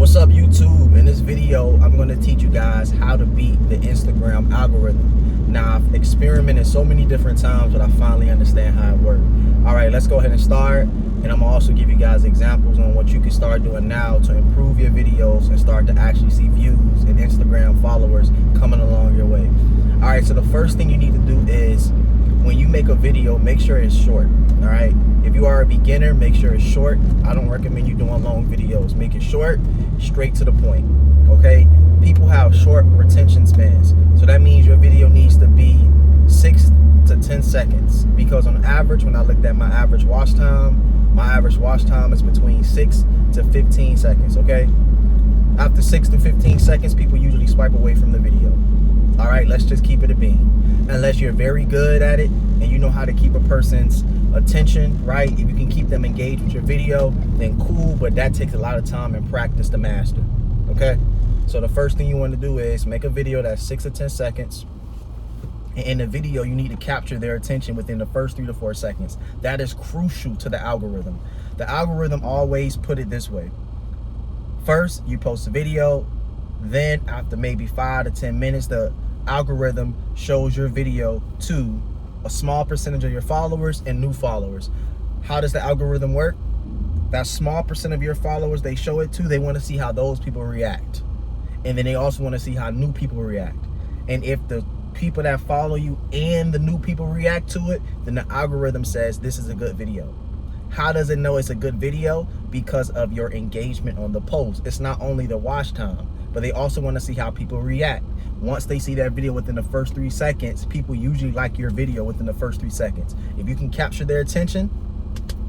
What's up, YouTube? In this video, I'm going to teach you guys how to beat the Instagram algorithm. Now, I've experimented so many different times, but I finally understand how it works. All right, let's go ahead and start. And I'm going to also give you guys examples on what you can start doing now to improve your videos and start to actually see views and Instagram followers coming along your way. All right, so the first thing you need to do is when you make a video, make sure it's short. All right, if you are a beginner, make sure it's short. I don't recommend you doing long videos. Make it short, straight to the point. Okay, people have short retention spans, so that means your video needs to be 6 to 10 seconds, because on average, when I looked at my average watch time is between 6 to 15 seconds. Okay, after 6 to 15 seconds, people usually swipe away from the video. All right, let's just keep it a bean. Unless you're very good at it and you know how to keep a person's attention, right? If you can keep them engaged with your video, then cool, but that takes a lot of time and practice to master. Okay, so the first thing you want to do is make a video that's 6 to 10 seconds. And in the video, you need to capture their attention within the first 3 to 4 seconds. That is crucial to the algorithm. The algorithm always put it this way: first, you post a video, then after maybe 5 to 10 minutes, the algorithm shows your video to a small percentage of your followers and new followers. How does the algorithm work? That small percent of your followers they show it to, they want to see how those people react. And then they also want to see how new people react. And if the people that follow you and the new people react to it, then the algorithm says this is a good video. How does it know it's a good video? Because of your engagement on the post. It's not only the watch time, but they also want to see how people react. Once they see that video within the first 3 seconds, people usually like your video within the first 3 seconds. If you can capture their attention,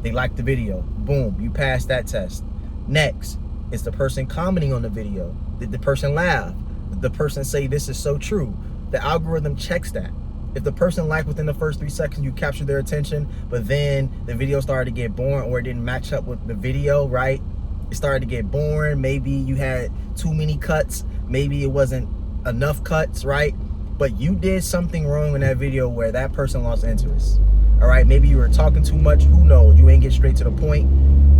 they like the video. Boom, you passed that test. Next is the person commenting on the video. Did the person laugh? Did the person say this is so true? The algorithm checks that. If the person liked within the first 3 seconds, you capture their attention, but then the video started to get boring or it didn't match up with the video, right? It started to get boring. Maybe you had too many cuts. Maybe it wasn't enough cuts, right? But you did something wrong in that video where that person lost interest. All right, maybe you were talking too much. Who knows? You ain't get straight to the point.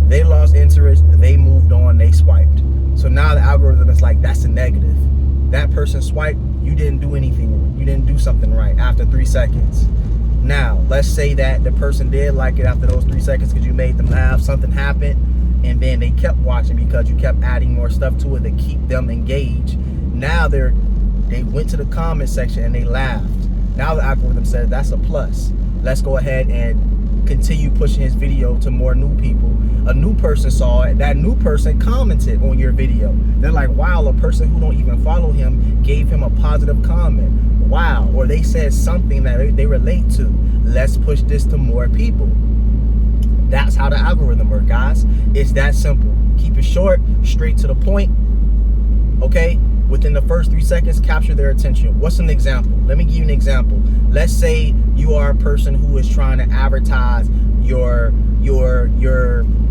They lost interest. They moved on. They swiped. So now the algorithm is like, that's a negative. That person swiped. You didn't do anything. You didn't do something right after 3 seconds. Now, let's say that the person did like it after those 3 seconds because you made them laugh. Something happened. And then they kept watching because you kept adding more stuff to it to keep them engaged. Now they went to the comment section and they laughed. Now the algorithm says that's a plus. Let's go ahead and continue pushing his video to more new people. A new person saw it. That new person commented on your video. They're like, wow, a person who don't even follow him gave him a positive comment. Wow. Or they said something that they relate to. Let's push this to more people. That's how the algorithm works, guys. It's that simple. Keep it short, straight to the point. Okay? Within the first 3 seconds, capture their attention. What's an example? Let me give you an example. Let's say you are a person who is trying to advertise your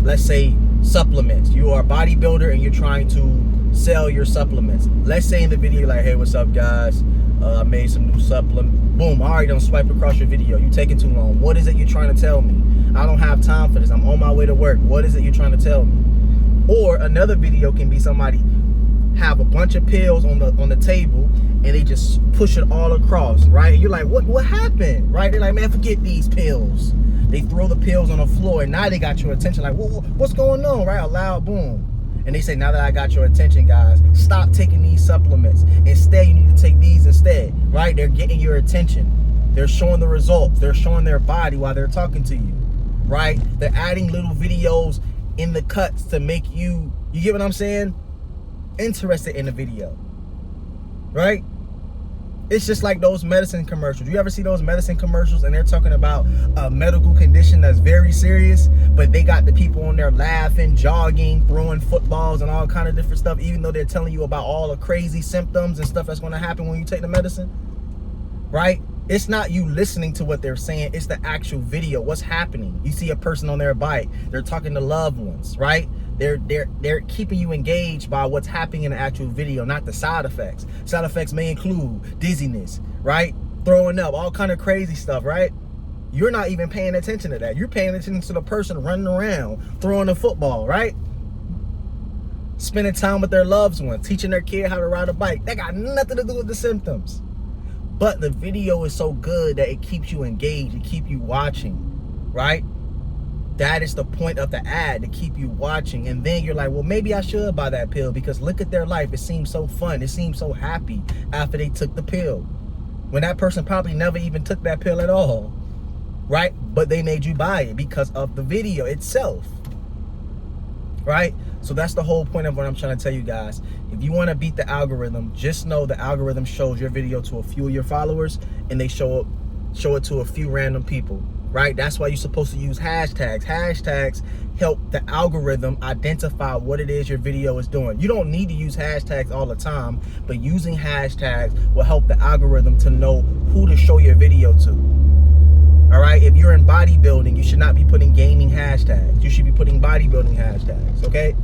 let's say supplements. You are a bodybuilder and you're trying to sell your supplements. Let's say in the video, like, hey, what's up, guys? I made some new supplement. Boom, I already done swipe across your video. You taking too long. What is it you're trying to tell me? I don't have time for this. I'm on my way to work. What is it you're trying to tell me? Or another video can be somebody have a bunch of pills on the table and they just push it all across, right? And you're like, what happened, right? They're like, man, forget these pills. They throw the pills on the floor and now they got your attention. Like, what's going on, right? A loud boom. And they say, now that I got your attention, guys, stop taking these supplements. Instead, you need to take these instead, right? They're getting your attention. They're showing the results. They're showing their body while they're talking to you, right? They're adding little videos in the cuts to make you get what I'm saying? Interested in the video, right? It's just like those medicine commercials. You ever see those medicine commercials and they're talking about a medical condition that's very serious, but they got the people on there laughing, jogging, throwing footballs and all kind of different stuff, even though they're telling you about all the crazy symptoms and stuff that's going to happen when you take the medicine, right? It's not you listening to what they're saying. It's the actual video. What's happening? You see a person on their bike. They're talking to loved ones, right? They're keeping you engaged by what's happening in the actual video, not the side effects. Side effects may include dizziness, right? Throwing up, all kind of crazy stuff, right? You're not even paying attention to that. You're paying attention to the person running around, throwing a football, right? spending time with their loved ones, teaching their kid how to ride a bike. That got nothing to do with the symptoms. But the video is so good that it keeps you engaged, it keeps you watching, right? That is the point of the ad, to keep you watching. And then you're like, well, maybe I should buy that pill because look at their life. It seems so fun. It seems so happy after they took the pill, when that person probably never even took that pill at all, right? But they made you buy it because of the video itself, right? So that's the whole point of what I'm trying to tell you guys. If you want to beat the algorithm, just know the algorithm shows your video to a few of your followers, and they show it to a few random people, right? That's why you're supposed to use hashtags. Hashtags help the algorithm identify what it is your video is doing. You don't need to use hashtags all the time, but using hashtags will help the algorithm to know who to show your video to. All right, if you're in bodybuilding, you should not be putting gaming hashtags. You should be putting bodybuilding hashtags, okay?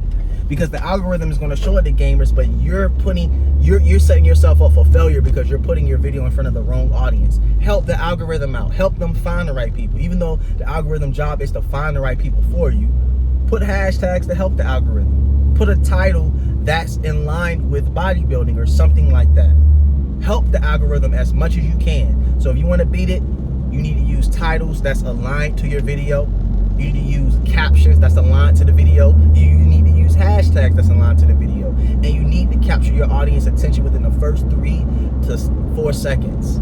Because the algorithm is going to show it to gamers, but you're setting yourself up for failure because you're putting your video in front of the wrong audience. Help the algorithm out. Help them find the right people. Even though the algorithm job is to find the right people for you, put hashtags to help the algorithm. Put a title that's in line with bodybuilding or something like that. Help the algorithm as much as you can. So if you want to beat it, you need to use titles that's aligned to your video. You need to use captions that's aligned to the video. You need to use hashtags that's aligned to the video. And you need to capture your audience attention within the first 3 to 4 seconds.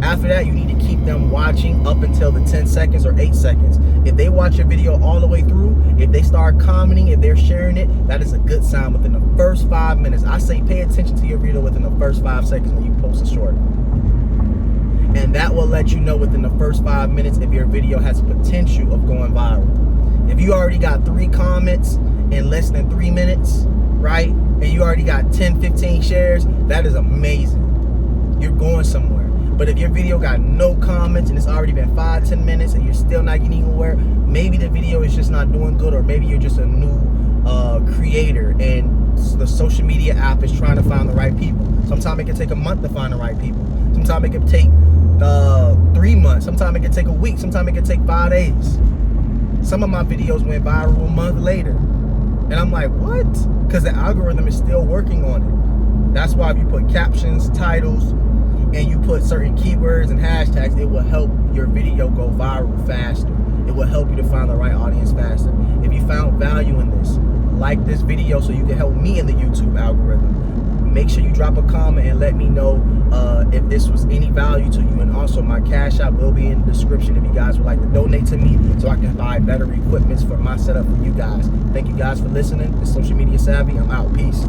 After that, you need to keep them watching up until the 10 seconds or 8 seconds. If they watch your video all the way through, if they start commenting, if they're sharing it, that is a good sign within the first 5 minutes. I say pay attention to your video within the first 5 seconds when you post a short. And that will let you know within the first 5 minutes if your video has potential of going viral. If you already got 3 comments in less than 3 minutes, right? And you already got 10, 15 shares, that is amazing. You're going somewhere. But if your video got no comments and it's already been 5, 10 minutes and you're still not getting anywhere, maybe the video is just not doing good, or maybe you're just a new creator and the social media app is trying to find the right people. Sometimes it can take a month to find the right people. Sometimes it can take 3 months. Sometimes it can take a week. Sometimes it can take 5 days. Some of my videos went viral a month later. And I'm like, what? Because the algorithm is still working on it. That's why if you put captions, titles, and you put certain keywords and hashtags, it will help your video go viral faster. It will help you to find the right audience faster. If you found value in this, like this video so you can help me in the YouTube algorithm. Make sure you drop a comment and let me know if this was any value to you. And also my Cash App will be in the description if you guys would like to donate to me so I can buy better equipment for my setup for you guys. Thank you guys for listening. It's Social Media Savvy. I'm out. Peace.